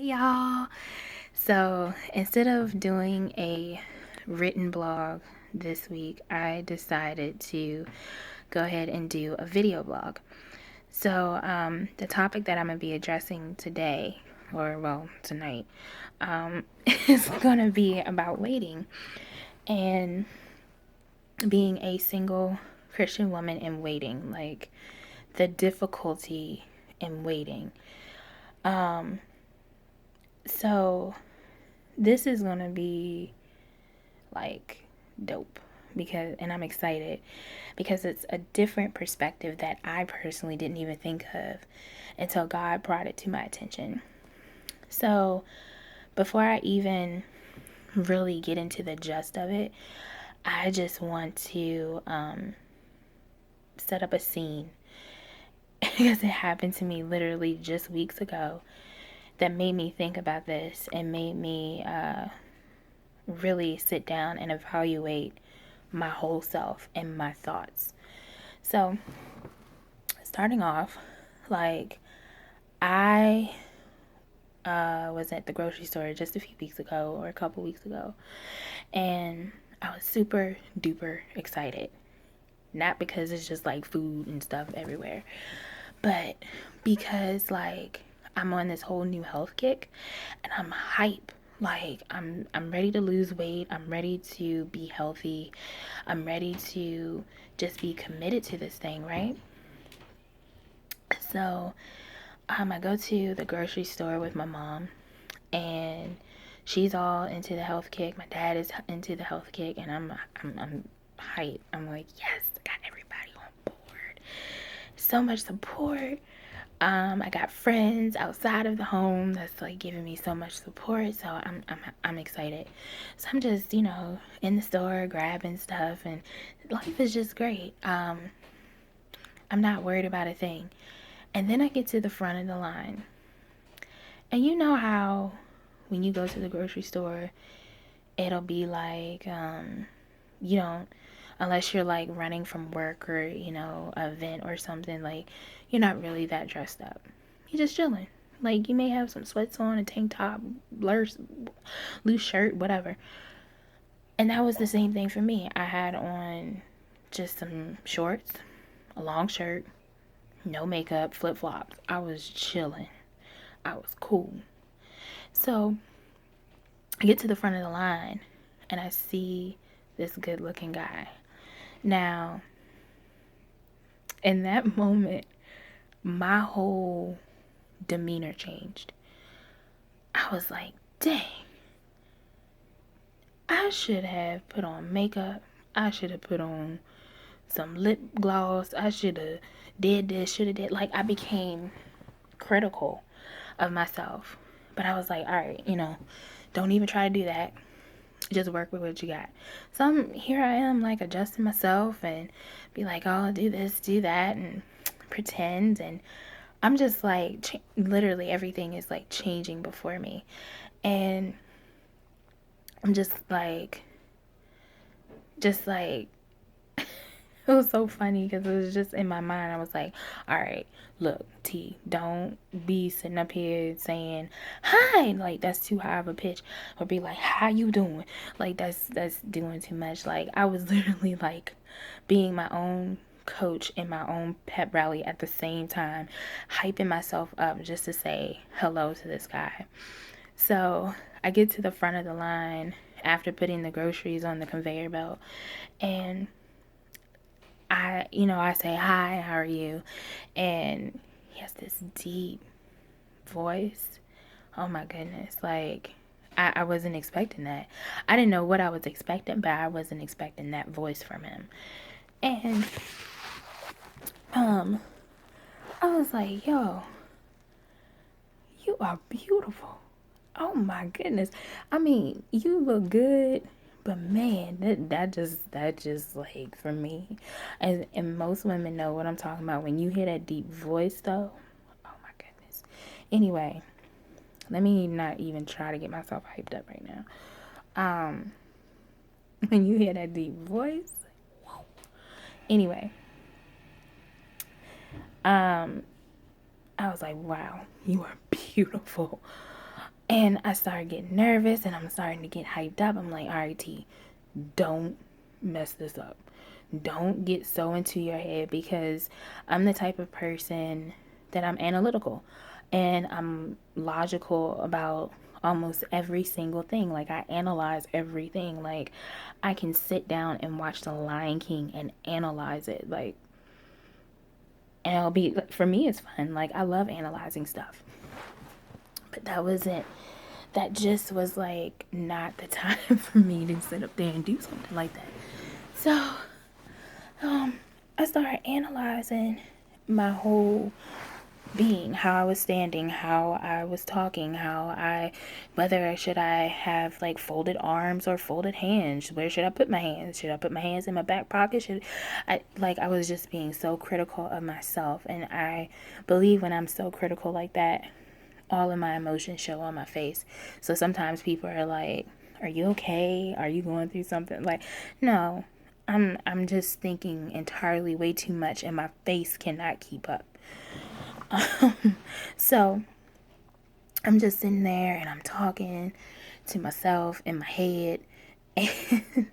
y'all. So instead of doing a written blog this week, I decided to go ahead and do a video blog. So the topic that I'm going to be addressing today, or well, tonight, is going to be about waiting and being a single Christian woman and waiting, like the difficulty in waiting. So this is going to be like dope and I'm excited because it's a different perspective that I personally didn't even think of until God brought it to my attention. So before I even really get into the gist of it, I just want to set up a scene because it happened to me literally just weeks ago that made me think about this and made me really sit down and evaluate my whole self and my thoughts. So, starting off, like, I was at the grocery store just a few weeks ago or a couple weeks ago, and I was super duper excited. Not because it's just like food and stuff everywhere, but because like I'm on this whole new health kick and I'm hype. Like I'm ready to lose weight. I'm ready to be healthy. I'm ready to just be committed to this thing, right? So I go to the grocery store with my mom, and she's all into the health kick. My dad is into the health kick, and I'm hyped. I'm like, yes, I got everybody on board. So much support. I got friends outside of the home that's like giving me so much support, so I'm excited. So I'm just in the store grabbing stuff, and life is just great. I'm not worried about a thing. And then I get to the front of the line, and you know how when you go to the grocery store, it'll be like you don't, unless you're like running from work or an event or something, like you're not really that dressed up. You're just chilling. Like you may have some sweats on, a tank top, loose shirt, whatever. And that was the same thing for me. I had on just some shorts, a long shirt, no makeup, flip flops. I was chilling. I was cool. So I get to the front of the line and I see this good looking guy. Now, in that moment, my whole demeanor changed. I was like, dang, I should have put on makeup. I should have put on some lip gloss. I should have did this, should have did. Like, I became critical of myself. But I was like, all right, don't even try to do that. Just work with what you got. So here I am, like, adjusting myself and be like, oh, do this, do that, and pretend. And I'm just like, literally everything is like changing before me. And I'm just like, it was so funny because it was just in my mind. I was like, all right, look, T, don't be sitting up here saying, hi, like that's too high of a pitch. Or be like, how you doing? Like that's doing too much. Like I was literally like being my own coach in my own pep rally at the same time, hyping myself up just to say hello to this guy. So I get to the front of the line after putting the groceries on the conveyor belt, and I say, hi, how are you? And he has this deep voice. Oh my goodness. Like, I wasn't expecting that. I didn't know what I was expecting, but I wasn't expecting that voice from him. And, I was like, yo, you are beautiful. Oh my goodness. I mean, you look good. But man, that just like for me, and most women know what I'm talking about when you hear that deep voice though. Oh my goodness. Anyway, let me not even try to get myself hyped up right now. When you hear that deep voice, whoa. Anyway, I was like, wow, you are beautiful. And I started getting nervous and I'm starting to get hyped up. I'm like, all right, T, don't mess this up. Don't get so into your head, because I'm the type of person that I'm analytical and I'm logical about almost every single thing. Like, I analyze everything. Like, I can sit down and watch The Lion King and analyze it. Like, and it'll be, for me, it's fun. Like, I love analyzing stuff. But that just was like not the time for me to sit up there and do something like that. So, I started analyzing my whole being, how I was standing, how I was talking, whether should I have like folded arms or folded hands? Where should I put my hands? Should I put my hands in my back pocket? I was just being so critical of myself. And I believe when I'm so critical like that, all of my emotions show on my face. So sometimes people are like, "Are you okay? Are you going through something?" Like, no. I'm just thinking entirely way too much and my face cannot keep up. So I'm just sitting there and I'm talking to myself in my head, and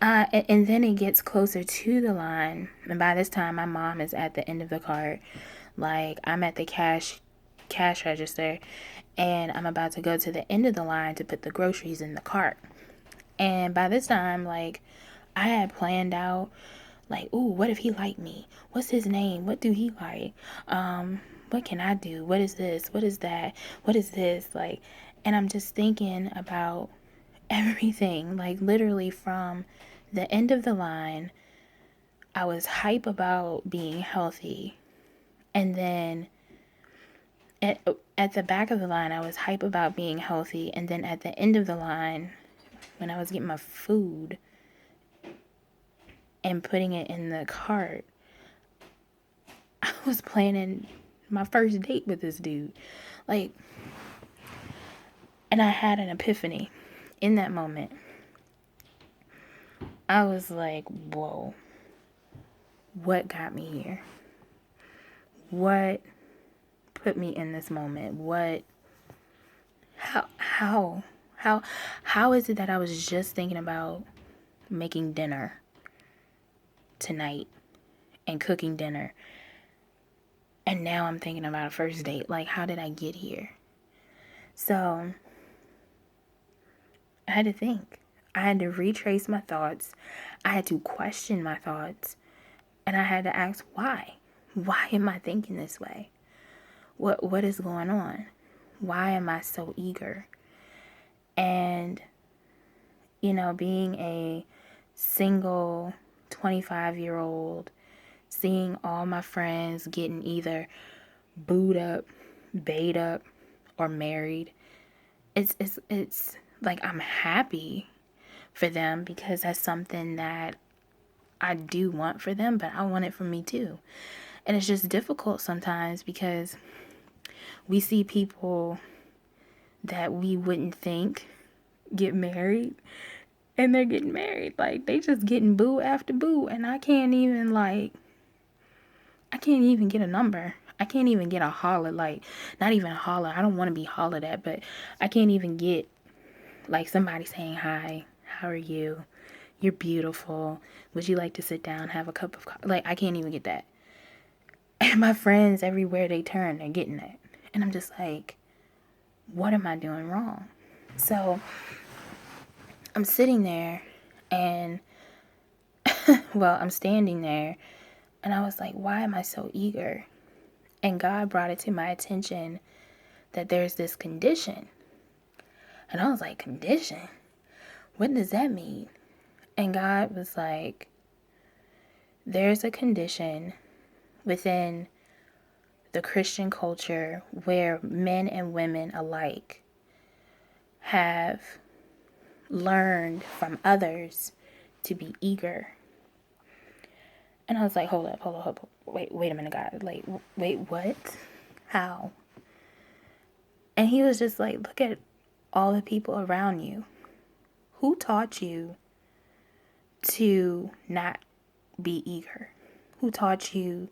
and then it gets closer to the line, and by this time my mom is at the end of the cart. Like, I'm at the cash register, and I'm about to go to the end of the line to put the groceries in the cart. And by this time, like, I had planned out, like, ooh, what if he liked me? What's his name? What do he like? What can I do? What is this? What is that? What is this? Like, and I'm just thinking about everything, like, literally from the end of the line. I was hype about being healthy. And then at the back of the line, I was hype about being healthy. And then at the end of the line, when I was getting my food and putting it in the cart, I was planning my first date with this dude. Like, and I had an epiphany in that moment. I was like, whoa, what got me here? What put me in this moment? How, how is it that I was just thinking about making dinner tonight and cooking dinner, and now I'm thinking about a first date? Like, how did I get here? So I had to think. I had to retrace my thoughts. I had to question my thoughts. And I had to ask why. Why am I thinking this way? What is going on? Why am I so eager? And, being a single 25-year-old, seeing all my friends getting either booed up, bait up, or married, it's like, I'm happy for them because that's something that I do want for them, but I want it for me too. And it's just difficult sometimes because we see people that we wouldn't think get married, and they're getting married. Like, they just getting boo after boo, and I can't even get a number. I can't even get a holler, like, not even a holler. I don't want to be hollered at, but I can't even get like somebody saying, "Hi, how are you? You're beautiful. Would you like to sit down, have a cup of coffee?" Like, I can't even get that. And my friends, everywhere they turn, they're getting that. And I'm just like, what am I doing wrong? So I'm sitting there and, I'm standing there, and I was like, why am I so eager? And God brought it to my attention that there's this condition. And I was like, condition? What does that mean? And God was like, there's a condition within the Christian culture where men and women alike have learned from others to be eager. And I was like, hold up. Wait a minute, God. Like, wait, what? How? And he was just like, look at all the people around you. Who taught you to not be eager? Who taught you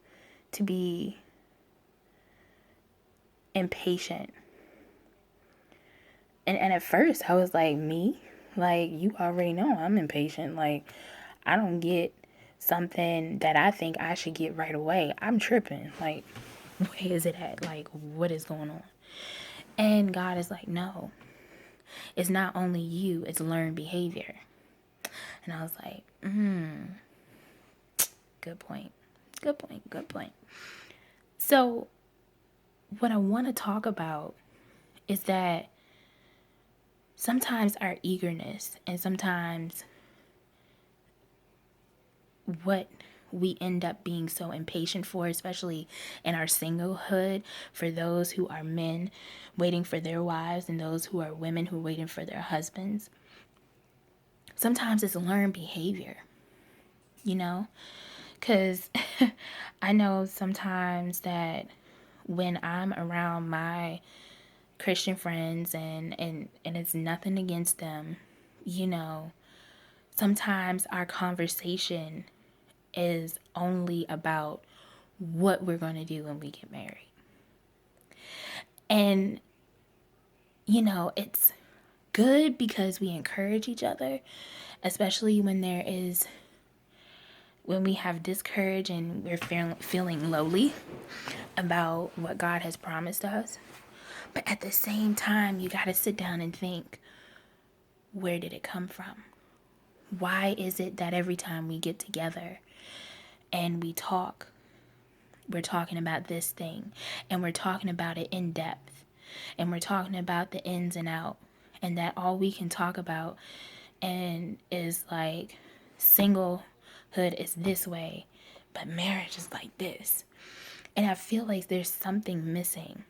to be impatient? and at first I was like, me? Like, you already know I'm impatient. Like, I don't get something that I think I should get right away. I'm tripping. Like, where is it at? Like, what is going on? And God is like, no, it's not only you, it's learned behavior. And I was like, good point. Good point. Good point. So, what I want to talk about is that sometimes our eagerness and sometimes what we end up being so impatient for, especially in our singlehood, for those who are men waiting for their wives and those who are women who are waiting for their husbands. Sometimes it's learned behavior, you know? Because I know sometimes that when I'm around my Christian friends and it's nothing against them, you know, sometimes our conversation is only about what we're going to do when we get married. And, you know, it's good because we encourage each other, especially when we have discourage and we're feeling lowly about what God has promised us. But at the same time, you got to sit down and think, where did it come from? Why is it that every time we get together and we talk, we're talking about this thing and we're talking about it in depth and we're talking about the ins and out, and that all we can talk about and is like singlehood is this way, but marriage is like this. And I feel like there's something missing.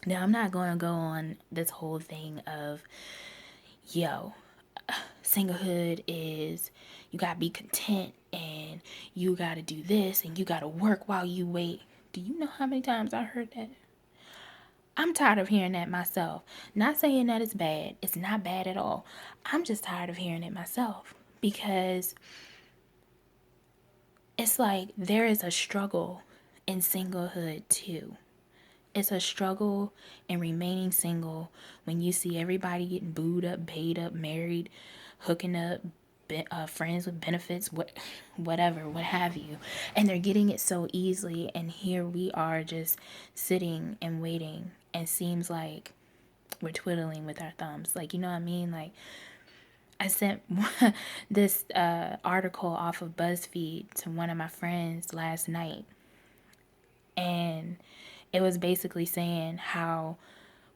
Now, I'm not going to go on this whole thing of, yo, singlehood is you got to be content and you got to do this and you got to work while you wait. Do you know how many times I heard that? I'm tired of hearing that myself. Not saying that it's bad. It's not bad at all. I'm just tired of hearing it myself because it's like there is a struggle in singlehood too. It's a struggle in remaining single when you see everybody getting booed up, paid up, married, hooking up, friends with benefits, whatever, what have you. And they're getting it so easily. And here we are just sitting and waiting. And seems like we're twiddling with our thumbs. Like, you know what I mean? Like, I sent this article off of BuzzFeed to one of my friends last night. And it was basically saying how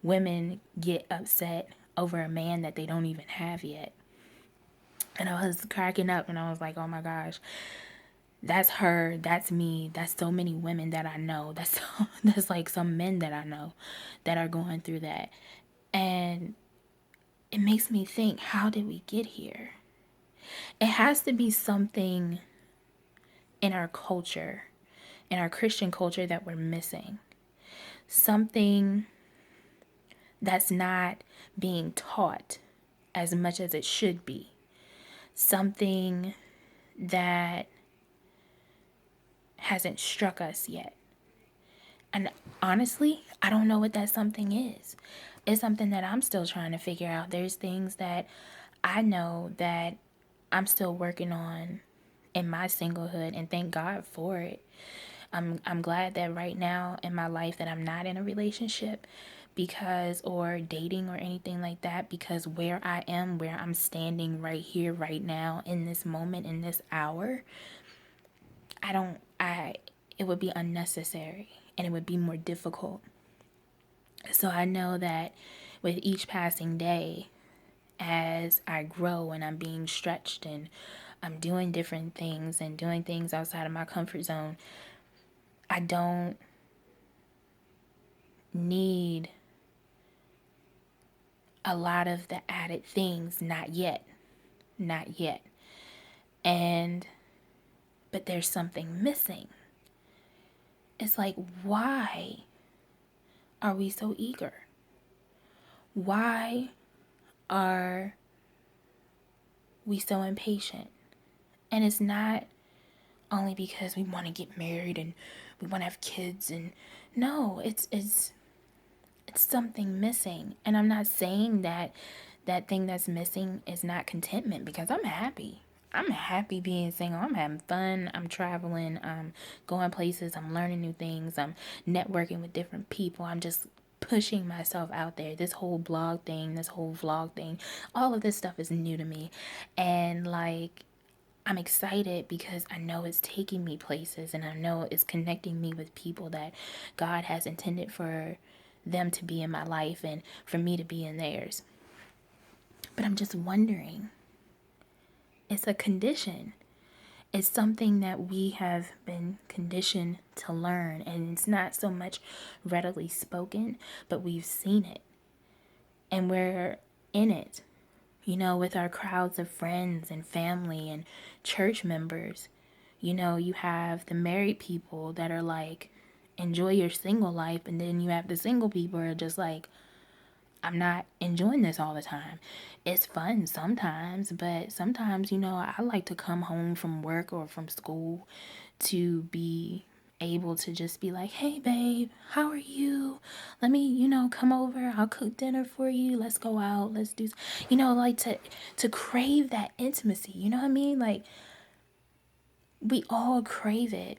women get upset over a man that they don't even have yet. And I was cracking up and I was like, oh my gosh, that's her, that's me, that's so many women that I know. That's like some men that I know that are going through that. And it makes me think, how did we get here? It has to be something in our culture, in our Christian culture, that we're missing. Something that's not being taught as much as it should be. Something that hasn't struck us yet. And honestly, I don't know what that something is. It's something that I'm still trying to figure out. There's things that I know that I'm still working on in my singlehood, and thank God for it. I'm glad that right now in my life that I'm not in a relationship or dating or anything like that, because where I am, where I'm standing right here, right now, in this moment, in this hour, it would be unnecessary and it would be more difficult. So I know that with each passing day, as I grow and I'm being stretched and I'm doing different things and doing things outside of my comfort zone, I don't need a lot of the added things, not yet. Not yet. But there's something missing. It's like, why are we so eager? Why are we so impatient? And it's not only because we want to get married and we want to have kids, and no, it's that's something missing. And I'm not saying that that thing that's missing is not contentment, because I'm happy. I'm happy being single. I'm having fun. I'm traveling. I'm going places. I'm learning new things. I'm networking with different people. I'm just pushing myself out there. This whole blog thing, this whole vlog thing, all of this stuff is new to me. And like, I'm excited because I know it's taking me places, and I know it's connecting me with people that God has intended for them to be in my life and for me to be in theirs. But I'm just wondering, it's a condition. It's something that we have been conditioned to learn, and it's not so much readily spoken, but we've seen it and we're in it, with our crowds of friends and family and church members. You have the married people that are like, enjoy your single life, and then you have the single people who are just like, I'm not enjoying this all the time. It's fun sometimes, but sometimes, I like to come home from work or from school to be able to just be like, hey, babe, how are you? Let me, come over. I'll cook dinner for you. Let's go out. Let's do, like to crave that intimacy. You know what I mean? Like, we all crave it.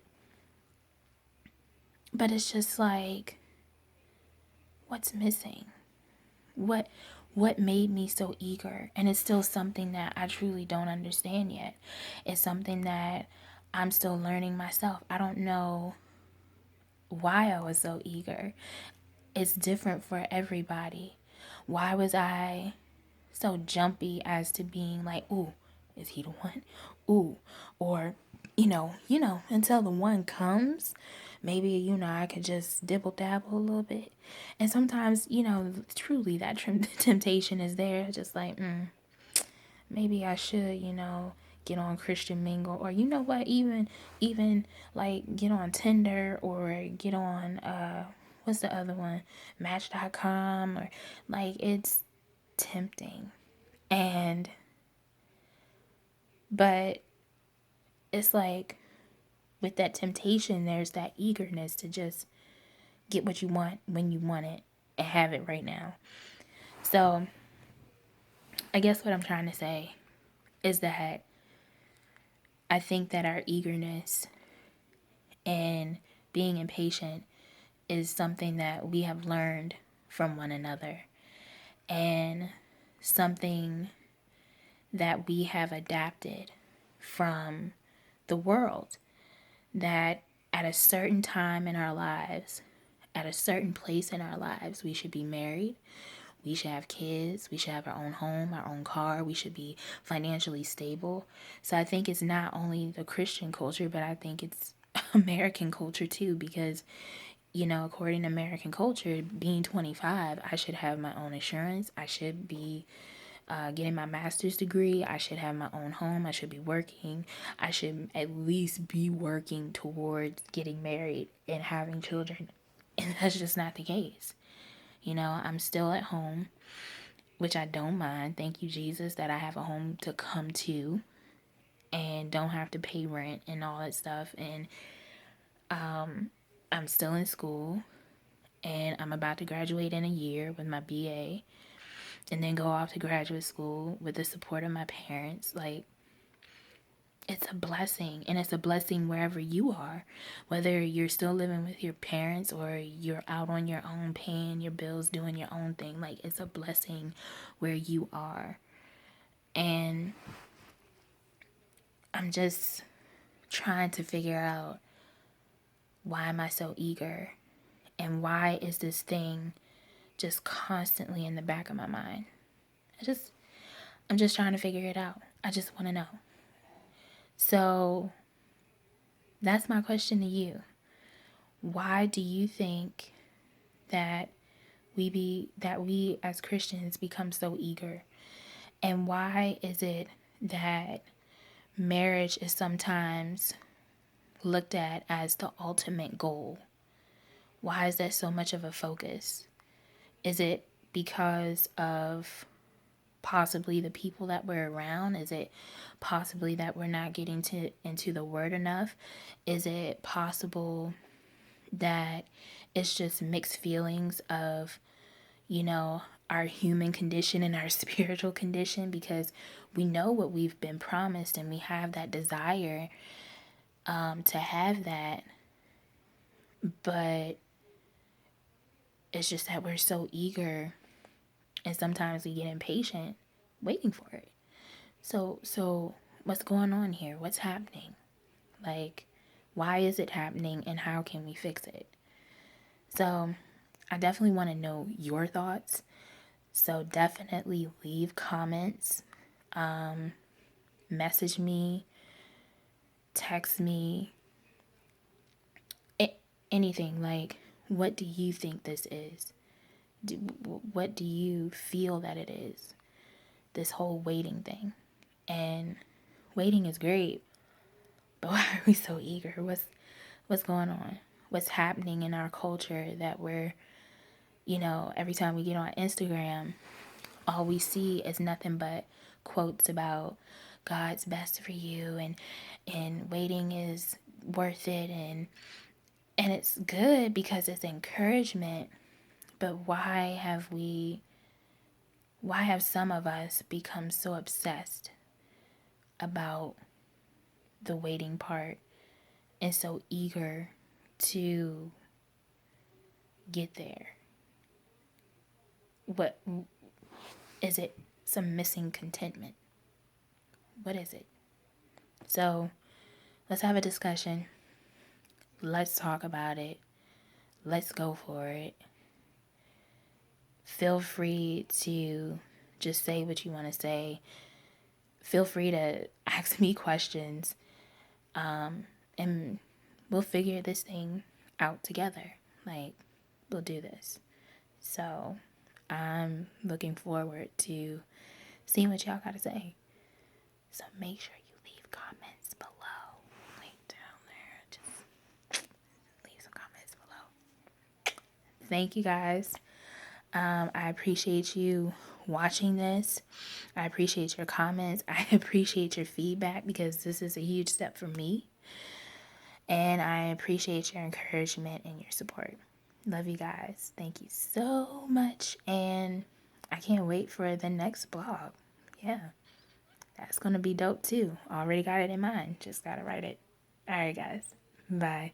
But it's just like, what's missing? What made me so eager? And it's still something that I truly don't understand yet. It's something that I'm still learning myself. I don't know why I was so eager. It's different for everybody. Why was I so jumpy as to being like, ooh, is he the one? Ooh, or until the one comes, maybe, I could just dibble dabble a little bit. And sometimes, truly that temptation is there, just like, maybe I should, get on Christian Mingle, or you know what, even like get on Tinder, or get on what's the other one, Match.com, or like, it's tempting. And but it's like, with that temptation, there's that eagerness to just get what you want when you want it and have it right now. So I guess what I'm trying to say is that I think that our eagerness and being impatient is something that we have learned from one another, and something that we have adapted from the world, that at a certain time in our lives, at a certain place in our lives, we should be married, we should have kids, we should have our own home, our own car, we should be financially stable. So I think it's not only the Christian culture, but I think it's American culture too, because according to American culture, being 25, I should have my own insurance. I should be getting my master's degree. I should have my own home. I should be working. I should at least be working towards getting married and having children. And that's just not the case. I'm still at home, which I don't mind. Thank you, Jesus, that I have a home to come to and don't have to pay rent and all that stuff. And I'm still in school, and I'm about to graduate in a year with my BA, and then go off to graduate school with the support of my parents. Like, it's a blessing, and it's a blessing wherever you are, whether you're still living with your parents or you're out on your own paying your bills, doing your own thing. Like, it's a blessing where you are. And I'm just trying to figure out, why am I so eager, and why is this thing just constantly in the back of my mind? I'm just trying to figure it out. I just want to know. So that's my question to you. Why do you think that we as Christians become so eager? And why is it that marriage is sometimes looked at as the ultimate goal? Why is that so much of a focus? Is it because of possibly the people that we're around? Is it possibly that we're not getting into the word enough? Is it possible that it's just mixed feelings of you know, our human condition and our spiritual condition, because we know what we've been promised and we have that desire to have that. But it's just that we're so eager and sometimes we get impatient waiting for it. So what's going on here? What's happening? Like, why is it happening and how can we fix it? So I definitely want to know your thoughts. So definitely leave comments, message me, text me, anything. Like, what do you think this is? What do you feel that it is? This whole waiting thing. And waiting is great, but why are we so eager? What's going on? What's happening in our culture that we're, every time we get on Instagram, all we see is nothing but quotes about God's best for you, and waiting is worth it, and it's good because it's encouragement. But why have some of us become so obsessed about the waiting part and so eager to get there? What is it? Some missing contentment? What is it? So let's have a discussion. Let's talk about it. Let's go for it. Feel free to just say what you want to say. Feel free to ask me questions. And we'll figure this thing out together. Like, we'll do this. So I'm looking forward to seeing what y'all got to say. So make sure you leave comments below. Link down there. Just leave some comments below. Thank you guys. I appreciate you watching this. I appreciate your comments. I appreciate your feedback because this is a huge step for me. And I appreciate your encouragement and your support. Love you guys. Thank you so much. And I can't wait for the next blog. Yeah, that's going to be dope too. Already got it in mind. Just got to write it. All right, guys. Bye.